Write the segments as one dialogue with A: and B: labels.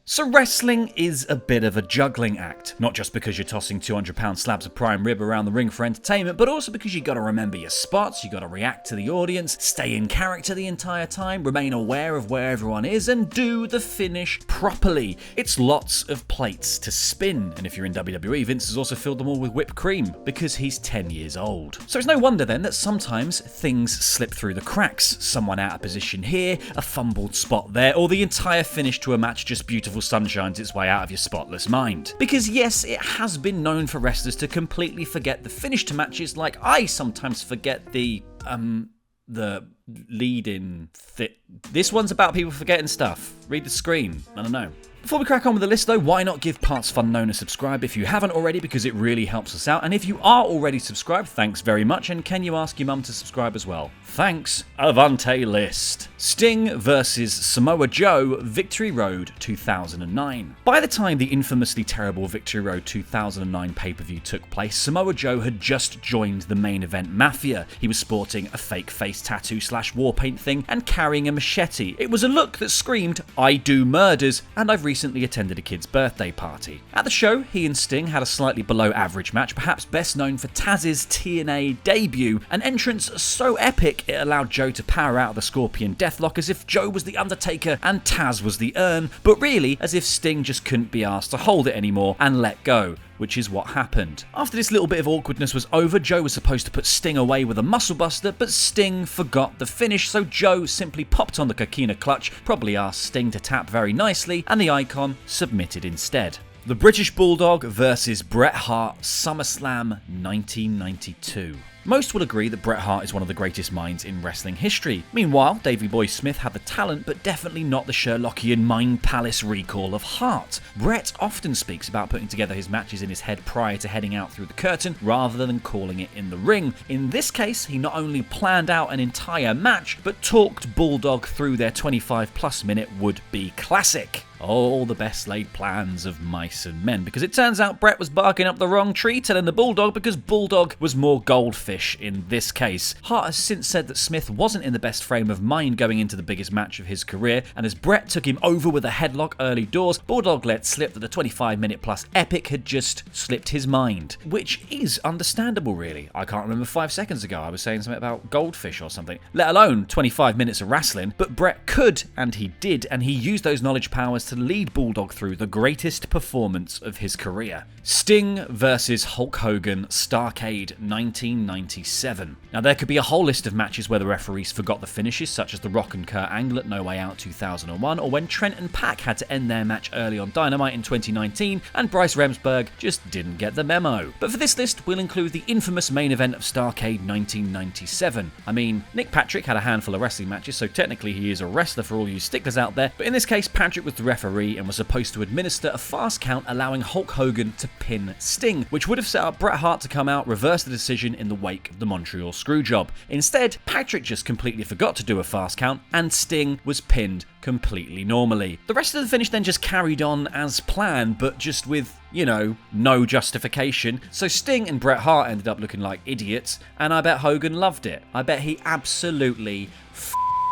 A: So wrestling is a bit of a juggling act, not just because you're tossing 200-pound slabs of prime rib around the ring for entertainment, but also because you gotta remember your spots, you gotta react to the audience, stay in character the entire time, remain aware of where everyone is, and do the finish properly. It's lots of plates to spin, and if you're in WWE, Vince has also filled them all with whipped cream, because he's 10 years old. So it's no wonder then that sometimes things slip through the cracks, someone out of position here, a fumbled spot there, or the entire finish to a match just beautiful sunshines its way out of your spotless mind. Because yes, it has been known for wrestlers to completely forget the finish to matches, like I sometimes forget the lead-in. This one's about people forgetting stuff. Read the screen. I don't know. Before we crack on with the list though, why not give partsFUNknown a subscribe if you haven't already, because it really helps us out. And if you are already subscribed, thanks very much. And can you ask your mum to subscribe as well? Thanks. Avante list. Sting versus Samoa Joe, Victory Road 2009. By the time the infamously terrible Victory Road 2009 pay-per-view took place, Samoa Joe had just joined the main event mafia. He was sporting a fake face tattoo / war paint thing and carrying a machete. It was a look that screamed, "I do murders," and I've recently attended a kid's birthday party. At the show, he and Sting had a slightly below average match, perhaps best known for Taz's TNA debut, an entrance so epic it allowed Joe to power out of the Scorpion Deathlock as if Joe was the Undertaker and Taz was the urn, but really as if Sting just couldn't be asked to hold it anymore and let go, which is what happened. After this little bit of awkwardness was over, Joe was supposed to put Sting away with a muscle buster, but Sting forgot the finish, so Joe simply popped on the Coquina clutch, probably asked Sting to tap very nicely, and the icon submitted instead. The British Bulldog versus Bret Hart, SummerSlam 1992. Most will agree that Bret Hart is one of the greatest minds in wrestling history. Meanwhile, Davey Boy Smith had the talent, but definitely not the Sherlockian mind palace recall of Hart. Bret often speaks about putting together his matches in his head prior to heading out through the curtain, rather than calling it in the ring. In this case, he not only planned out an entire match, but talked Bulldog through their 25+ minute would-be classic. All the best laid plans of mice and men, because it turns out Bret was barking up the wrong tree telling the Bulldog, because Bulldog was more goldfish in this case. Hart has since said that Smith wasn't in the best frame of mind going into the biggest match of his career, and as Bret took him over with a headlock early doors, Bulldog let slip that the 25-minute+ epic had just slipped his mind, which is understandable really. I can't remember 5 seconds ago I was saying something about goldfish or something, let alone 25 minutes of wrestling, but Bret could, and he did, and he used those knowledge powers to lead Bulldog through the greatest performance of his career. Sting versus Hulk Hogan, Starrcade 1997. Now there could be a whole list of matches where the referees forgot the finishes, such as the Rock and Kurt Angle at No Way Out 2001, or when Trent and Pac had to end their match early on Dynamite in 2019, and Bryce Remsburg just didn't get the memo. But for this list, we'll include the infamous main event of Starrcade 1997. I mean, Nick Patrick had a handful of wrestling matches, so technically he is a wrestler for all you sticklers out there, but in this case, Patrick was the referee and was supposed to administer a fast count allowing Hulk Hogan to pin Sting, which would have set up Bret Hart to come out, reverse the decision in the wake of the Montreal Screwjob. Instead, Patrick just completely forgot to do a fast count, and Sting was pinned completely normally. The rest of the finish then just carried on as planned, but just with, no justification. So Sting and Bret Hart ended up looking like idiots, and I bet Hogan loved it. I bet he absolutely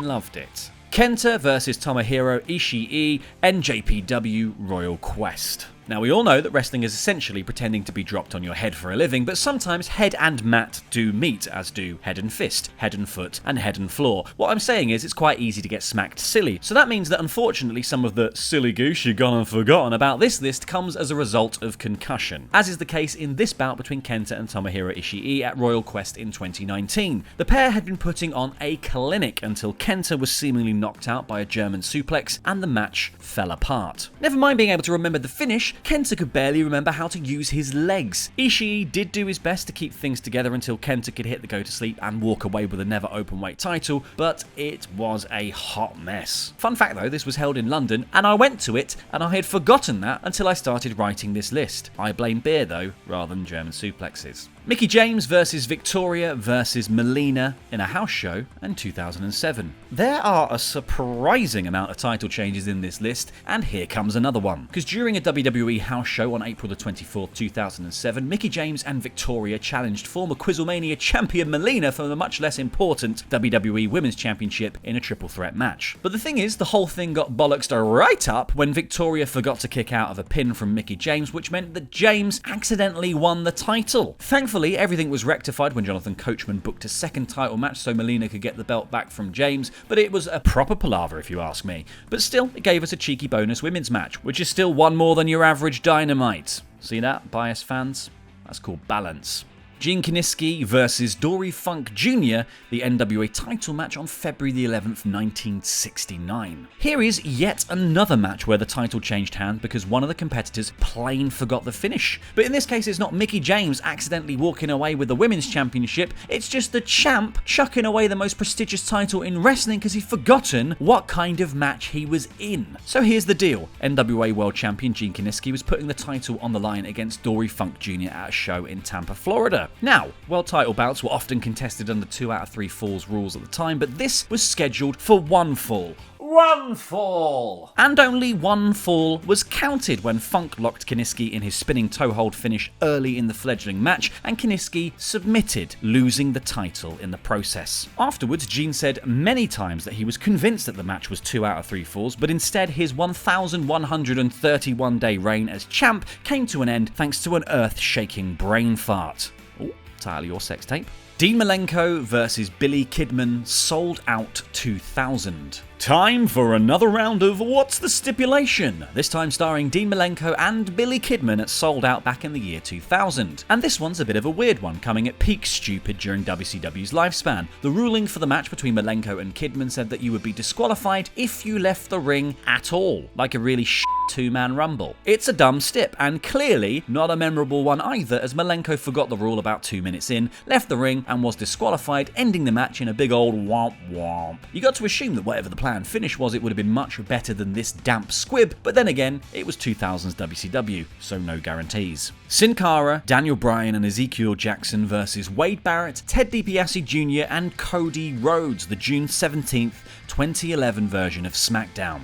A: loved it. KENTA versus Tomohiro, Ishii, NJPW Royal Quest. Now we all know that wrestling is essentially pretending to be dropped on your head for a living, but sometimes head and mat do meet, as do head and fist, head and foot, and head and floor. What I'm saying is it's quite easy to get smacked silly, so that means that unfortunately some of the silly goose you gone and forgotten about this list comes as a result of concussion, as is the case in this bout between KENTA and Tomohiro Ishii at Royal Quest in 2019. The pair had been putting on a clinic until KENTA was seemingly knocked out by a German suplex and the match fell apart. Never mind being able to remember the finish, KENTA could barely remember how to use his legs. Ishii did do his best to keep things together until KENTA could hit the go to sleep and walk away with a never openweight title, but it was a hot mess. Fun fact though, this was held in London and I went to it and I had forgotten that until I started writing this list. I blame beer though, rather than German suplexes. Mickie James versus Victoria versus Melina in a house show in 2007. There are a surprising amount of title changes in this list, and here comes another one. Because during a WWE house show on April the 24th, 2007, Mickie James and Victoria challenged former Quizlemania champion Melina for the much less important WWE Women's Championship in a triple threat match. But the thing is, the whole thing got bollocksed right up when Victoria forgot to kick out of a pin from Mickie James, which meant that James accidentally won the title. Thankfully, everything was rectified when Jonathan Coachman booked a second title match so Melina could get the belt back from James, but it was a proper palaver if you ask me. But still, it gave us a cheeky bonus women's match, which is still one more than your average Dynamite. See that, bias fans? That's called balance. Gene Kiniski versus Dory Funk Jr., the NWA title match on February the 11th, 1969. Here is yet another match where the title changed hand because one of the competitors plain forgot the finish. But in this case, it's not Mickie James accidentally walking away with the Women's Championship, it's just the champ chucking away the most prestigious title in wrestling because he'd forgotten what kind of match he was in. So here's the deal. NWA World Champion Gene Kiniski was putting the title on the line against Dory Funk Jr. at a show in Tampa, Florida. Now, world title bouts were often contested under 2 out of 3 falls rules at the time, but this was scheduled for 1 fall. One fall! And only 1 fall was counted when Funk locked Kiniski in his spinning toe hold finish early in the fledgling match, and Kiniski submitted, losing the title in the process. Afterwards, Gene said many times that he was convinced that the match was 2 out of 3 falls, but instead his 1,131-day reign as champ came to an end thanks to an earth-shaking brain fart. Oh, title of your sex tape. Dean Malenko versus Billy Kidman, Sold Out 2000. Time for another round of What's the Stipulation? This time starring Dean Malenko and Billy Kidman at Sold Out back in the year 2000. And this one's a bit of a weird one, coming at peak stupid during WCW's lifespan. The ruling for the match between Malenko and Kidman said that you would be disqualified if you left the ring at all, like a really two-man rumble. It's a dumb stip, and clearly not a memorable one either, as Malenko forgot the rule about 2 minutes in, left the ring, and was disqualified, ending the match in a big old womp womp. You got to assume that whatever the plan finish was, it would have been much better than this damp squib, but then again, it was 2000's WCW, so no guarantees. Sin Cara, Daniel Bryan and Ezekiel Jackson versus Wade Barrett, Ted DiBiase Jr. and Cody Rhodes, the June 17th, 2011 version of SmackDown.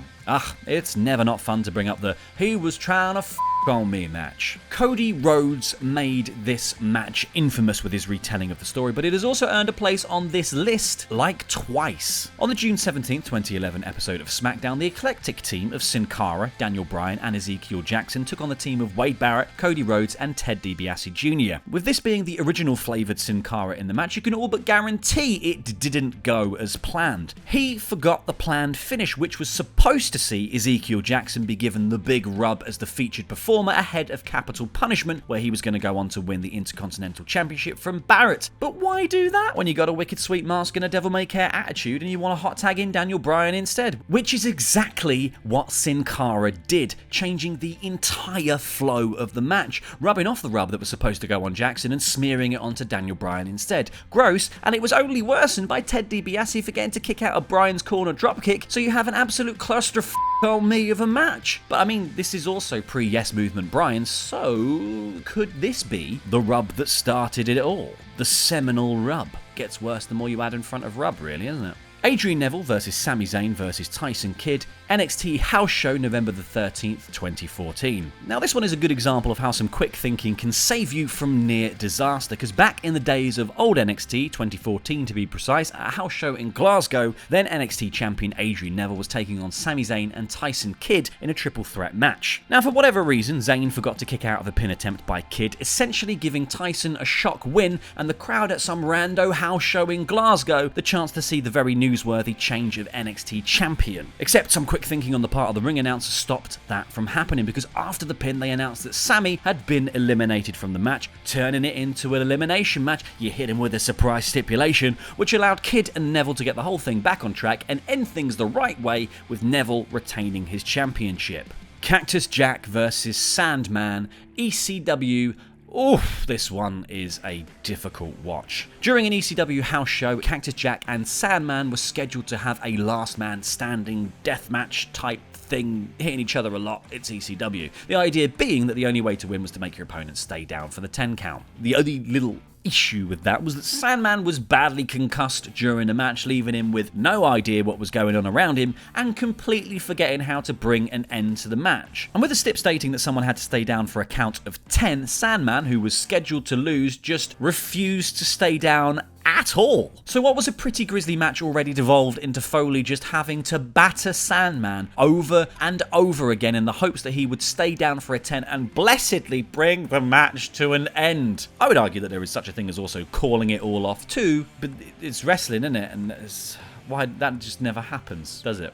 A: It's never not fun to bring up the "he was trying to on me" match. Cody Rhodes made this match infamous with his retelling of the story, but it has also earned a place on this list like twice. On the June 17th, 2011 episode of SmackDown, the eclectic team of Sin Cara, Daniel Bryan and Ezekiel Jackson took on the team of Wade Barrett, Cody Rhodes and Ted DiBiase Jr. With this being the original flavoured Sin Cara in the match, you can all but guarantee it didn't go as planned. He forgot the planned finish, which was supposed to see Ezekiel Jackson be given the big rub as the featured performer ahead of Capital Punishment, where he was going to go on to win the Intercontinental Championship from Barret. But why do that when you got a wicked sweet mask and a devil may care attitude and you want to hot tag in Daniel Bryan instead? Which is exactly what Sin Cara did, changing the entire flow of the match, rubbing off the rub that was supposed to go on Jackson and smearing it onto Daniel Bryan instead. Gross, and it was only worsened by Ted DiBiase forgetting to kick out of Bryan's corner dropkick, so you have an absolute cluster on me of a match. But I mean, this is also pre-Yes Movement Bryan, so could this be the rub that started it all? The seminal rub. Gets worse the more you add in front of rub, really, isn't it? Adrian Neville versus Sami Zayn versus Tyson Kidd, NXT House Show, November the 13th, 2014. Now this one is a good example of how some quick thinking can save you from near disaster, because back in the days of old NXT, 2014 to be precise, at a house show in Glasgow, then NXT champion Adrian Neville was taking on Sami Zayn and Tyson Kidd in a triple threat match. Now for whatever reason, Zayn forgot to kick out of a pin attempt by Kidd, essentially giving Tyson a shock win and the crowd at some rando house show in Glasgow the chance to see the very newsworthy change of NXT champion. Except some quick thinking on the part of the ring announcer stopped that from happening, because after the pin they announced that Sami had been eliminated from the match, turning it into an elimination match. You hit him with a surprise stipulation, which allowed Kidd and Neville to get the whole thing back on track and end things the right way, with Neville retaining his championship. Cactus Jack versus Sandman, ECW. Oof, this one is a difficult watch. During an ECW house show, Cactus Jack and Sandman were scheduled to have a last man standing deathmatch type thing, hitting each other a lot. It's ECW. The idea being that the only way to win was to make your opponent stay down for the 10 count. The only little issue with that was that Sandman was badly concussed during the match, leaving him with no idea what was going on around him and completely forgetting how to bring an end to the match. And with the stip stating that someone had to stay down for a count of 10, Sandman, who was scheduled to lose, just refused to stay down at all. So what was a pretty grisly match already devolved into Foley just having to batter Sandman over and over again in the hopes that he would stay down for a 10 and blessedly bring the match to an end. I would argue that there is such a thing as also calling it all off too, but it's wrestling, isn't it? And it's why that just never happens, does it?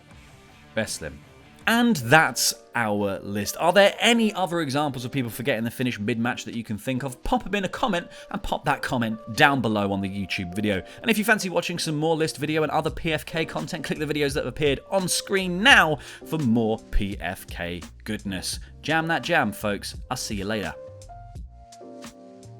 A: Wrestling. And that's our list. Are there any other examples of people forgetting the finish mid-match that you can think of? Pop them in a comment and pop that comment down below on the YouTube video. And if you fancy watching some more list video and other PFK content, click the videos that have appeared on screen now for more PFK goodness. Jam that jam, folks. I'll see you later.